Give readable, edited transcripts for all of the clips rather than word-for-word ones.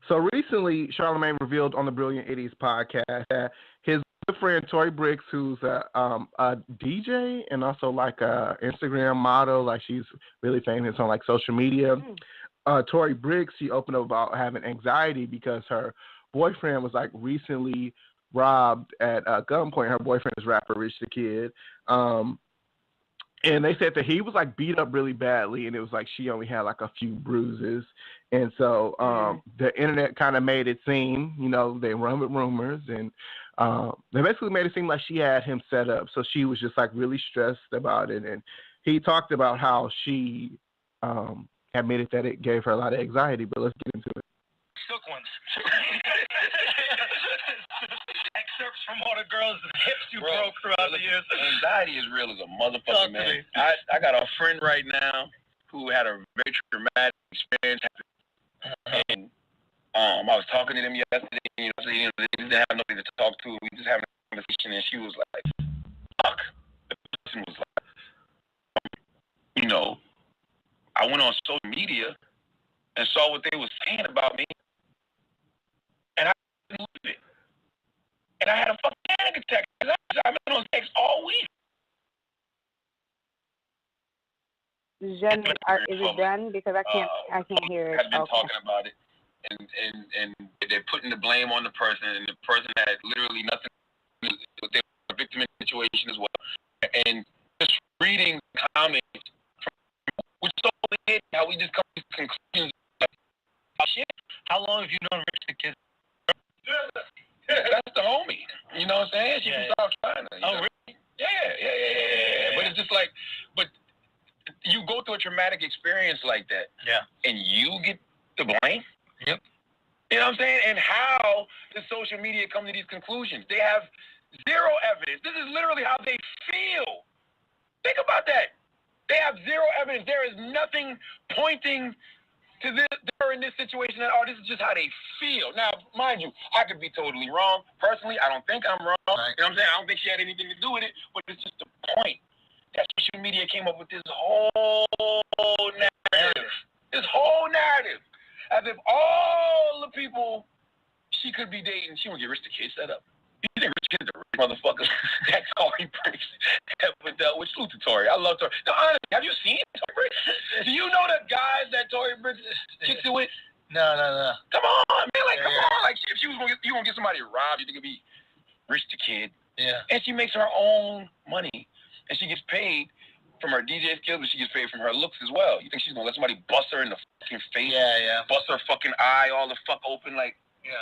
So recently, Charlamagne revealed on the Brilliant Idiots podcast that his good friend Tori Brixx, who's a DJ and also like a Instagram model, like she's really famous on like social media. Tori Brixx, she opened up about having anxiety because her boyfriend was like recently robbed at gunpoint. Her boyfriend is rapper Rich the Kid. And they said that he was like beat up really badly, and it was like she only had like a few bruises. And so the internet kind of made it seem, you know, they run with rumors, and they basically made it seem like she had him set up. So she was just like really stressed about it. And he talked about how she admitted that it gave her a lot of anxiety. But let's get into it. Shook ones. Excerpts from all the girls' hips you broke throughout the years. Anxiety is real as a motherfucker, man. I got a friend right now who had a very traumatic experience, and I was talking to them yesterday. You know, they didn't have nobody to talk to. We just having a conversation, and she was like, "Fuck." The person was like, you know, I went on social media and saw what they were saying about me, and I didn't believe it. And I had a fucking panic attack. I've been on sex all week. Jen, is it done? Because I can't hear it. I've been talking about it, and they're putting the blame on the person, and the person had literally nothing. They were a victim in the situation as well. And just reading comments, which is so weird, how we just come to conclusions like, oh, shit. How long have you known Rich the Kid? That's the homie. You know what I'm saying? She's from South China. Oh, really? Yeah. But it's just like, but you go through a traumatic experience like that. Yeah. And you get the blame. Yep. You know what I'm saying? And how does social media come to these conclusions? They have zero evidence. This is literally how they feel. Think about that. They have zero evidence. There is nothing pointing to her in this situation at all. This is just how they feel. Now, mind you, I could be totally wrong. Personally, I don't think I'm wrong. Right. You know what I'm saying? I don't think she had anything to do with it, but it's just the point that social media came up with this whole narrative. This whole narrative. As if all the people she could be dating, she would get Rich the Kid set up. You think Rich Kid is a rich motherfucker? That's Tori Brixx ever dealt with. Salute to Tori. I love Tori. Now, honestly, have you seen Tori Brixx? Do you know the guys that Tori Brixx kicks it with? No. Come on, man. Like, come on. Like, if she was going to get somebody robbed, you think it'd be Rich the Kid. Yeah. And she makes her own money. And she gets paid from her DJ skills, but she gets paid from her looks as well. You think she's going to let somebody bust her in the fucking face? Yeah. Bust her fucking eye all the fuck open? Like, yeah.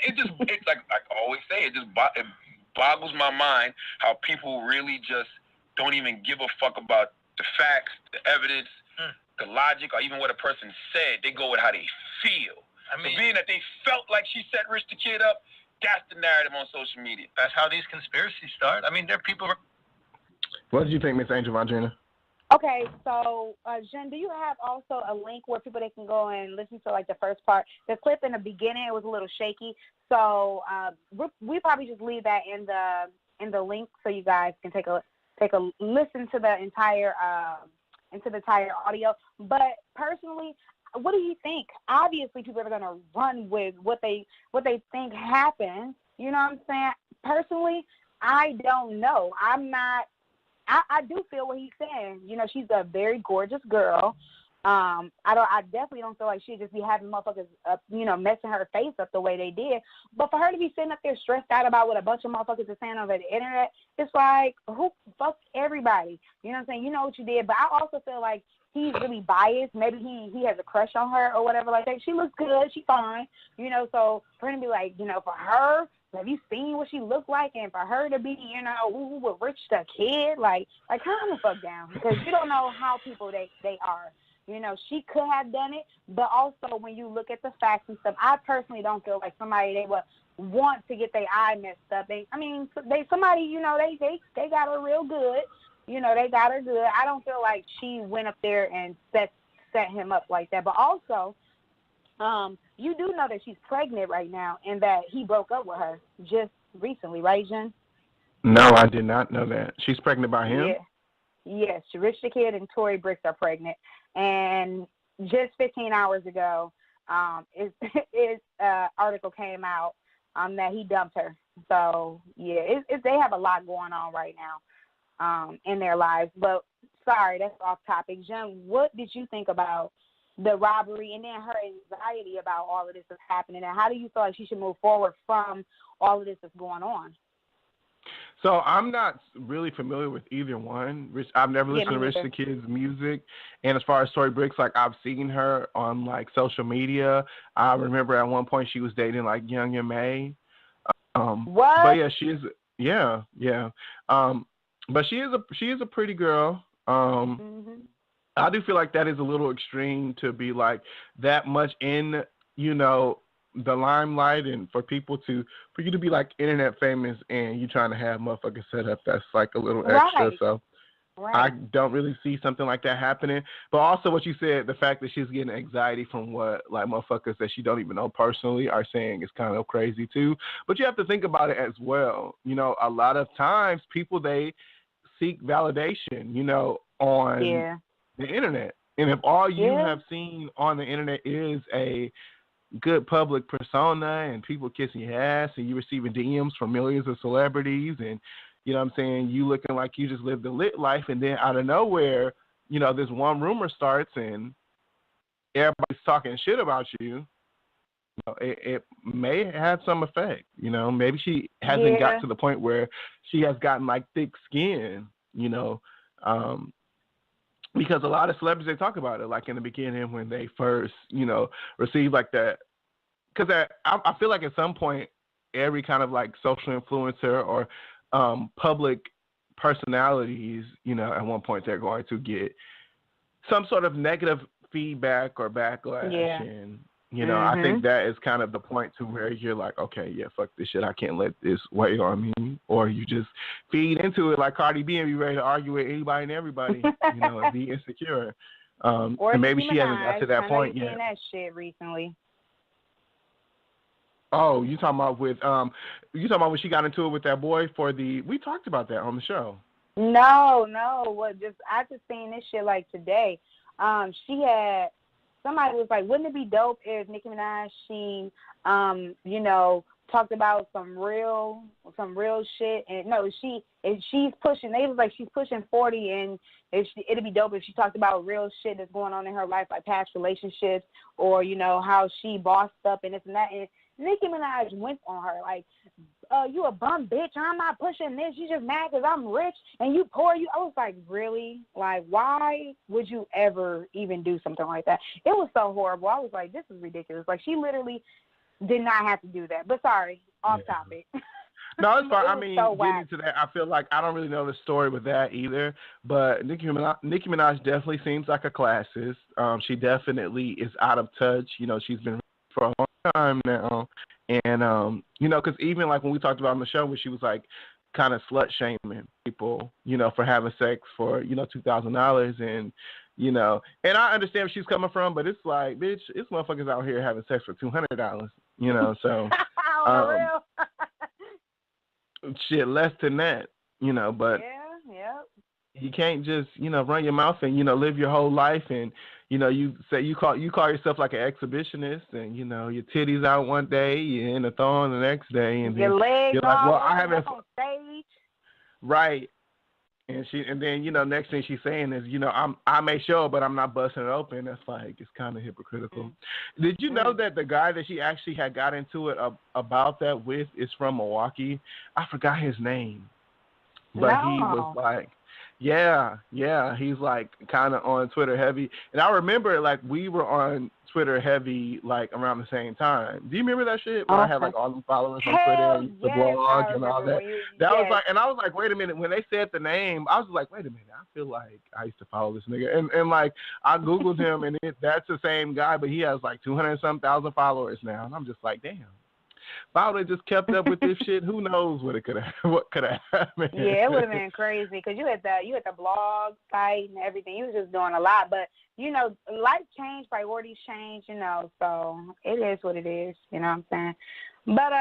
It's like I always say, it boggles my mind how people really just don't even give a fuck about the facts, the evidence, the logic, or even what a person said. They go with how they feel. I mean, so being that they felt like she set Rich the Kid up, that's the narrative on social media. That's how these conspiracies start. I mean, there are people. What did you think, Miss Angel Vondrina? Okay, so Jen, do you have also a link where people they can go and listen to like the first part? The clip in the beginning it was a little shaky, so we probably just leave that in the link so you guys can take a listen to the entire audio. But personally, what do you think? Obviously, people are gonna run with what they think happened. You know what I'm saying? Personally, I don't know. I do feel what he's saying. You know, she's a very gorgeous girl. I definitely don't feel like she'd just be having motherfuckers, messing her face up the way they did. But for her to be sitting up there stressed out about what a bunch of motherfuckers are saying over the internet, it's like, fuck everybody. You know what I'm saying? You know what you did. But I also feel like he's really biased. Maybe he has a crush on her or whatever like that. She looks good. She's fine. You know, so for him to be like, for her, have you seen what she looked like? And for her to be, with Rich the Kid, like calm the fuck down. Because you don't know how people they are. She could have done it, but also when you look at the facts and stuff, I personally don't feel like somebody they would want to get their eye messed up. They got her real good. They got her good. I don't feel like she went up there and set him up like that. But also, you do know that she's pregnant right now and that he broke up with her just recently, right, Jen? No, I did not know that. She's pregnant by him? Yeah. Yes, Rich the Kid and Tori Brixx are pregnant. And just 15 hours ago, his article came out that he dumped her. So yeah, they have a lot going on right now in their lives. But sorry, that's off topic. Jen, what did you think about the robbery and then her anxiety about all of this is happening, and how do you feel like she should move forward from all of this that's going on? So I'm not really familiar with either one. I've never listened to Rich the Kid's music. And as far as Tori Brixx, like I've seen her on like social media. I remember at one point she was dating like Young M.A. What? But yeah, she is. Yeah. But she is a pretty girl. I do feel like that is a little extreme to be like that much in, the limelight, and for you to be like internet famous and you trying to have motherfuckers set up, that's like a little extra. Right. So right. I don't really see something like that happening. But also what you said, the fact that she's getting anxiety from what like motherfuckers that she don't even know personally are saying is kind of crazy too. But you have to think about it as well. A lot of times people, they seek validation, on the internet. And if all you have seen on the internet is a good public persona and people kissing your ass and you receiving DMs from millions of celebrities and, you looking like you just lived a lit life, and then out of nowhere, this one rumor starts and everybody's talking shit about you, it may have some effect. Maybe she hasn't got to the point where she has gotten like thick skin, because a lot of celebrities, they talk about it like in the beginning when they first, received like that. Because I feel like at some point, every kind of like social influencer or public personalities, at one point they're going to get some sort of negative feedback or backlash. And, I think that is kind of the point to where you're like, okay, yeah, fuck this shit. I can't let this weigh on me. Or you just feed into it like Cardi B and be ready to argue with anybody and everybody, and be insecure. Or and maybe she hasn't got to that point yet. I've seen that shit recently. Oh, you talking about when she got into it with that boy we talked about that on the show. No. I just seen this shit like today. Somebody was like, wouldn't it be dope if Nicki Minaj, she, talked about some real shit? And no, she's pushing. They was like, she's pushing 40, and it'd be dope if she talked about real shit that's going on in her life, like past relationships, or how she bossed up and this and that. And Nicki Minaj went on her like, you a bum bitch. I'm not pushing this. You just mad because I'm rich and you poor. I was like, really? Like, why would you ever even do something like that? It was so horrible. I was like, this is ridiculous. Like, she literally did not have to do that. But sorry, off topic. No, it's fine. So getting into that, I feel like I don't really know the story with that either. But Nicki Minaj definitely seems like a classist. She definitely is out of touch. She's been for a long time now. And, because even like when we talked about on the show where she was like kind of slut shaming people, for having sex for, $2,000. And, and I understand where she's coming from, but it's like, bitch, it's motherfuckers out here having sex for $200, so. Shit, less than that, but. Yeah. You can't just, run your mouth and, live your whole life and, you say you call yourself like an exhibitionist and, your titties out one day, you're in a thong the next day, and your legs you're like, well, I haven't on stage. Right. And then, next thing she's saying is, I may show it, but I'm not busting it open. That's like, it's kind of hypocritical. Did you know that the guy that she actually had got into it about that with is from Milwaukee? I forgot his name. But he was like, yeah, he's like kind of on Twitter heavy. And I remember like we were on Twitter heavy like around the same time. Do you remember that shit? When I had like all the followers on Twitter and the blog and all that. Was like, and I was like, wait a minute. When they said the name, I was like, wait a minute. I feel like I used to follow this nigga. And like I Googled him and that's the same guy, but he has like 200-some thousand followers now. And I'm just like, damn. If I would have just kept up with this shit, who knows what could have happened. Yeah, it would have been crazy because you had the blog site and everything. You was just doing a lot, but life changed, priorities change, so it is what it is. You know what I'm saying? But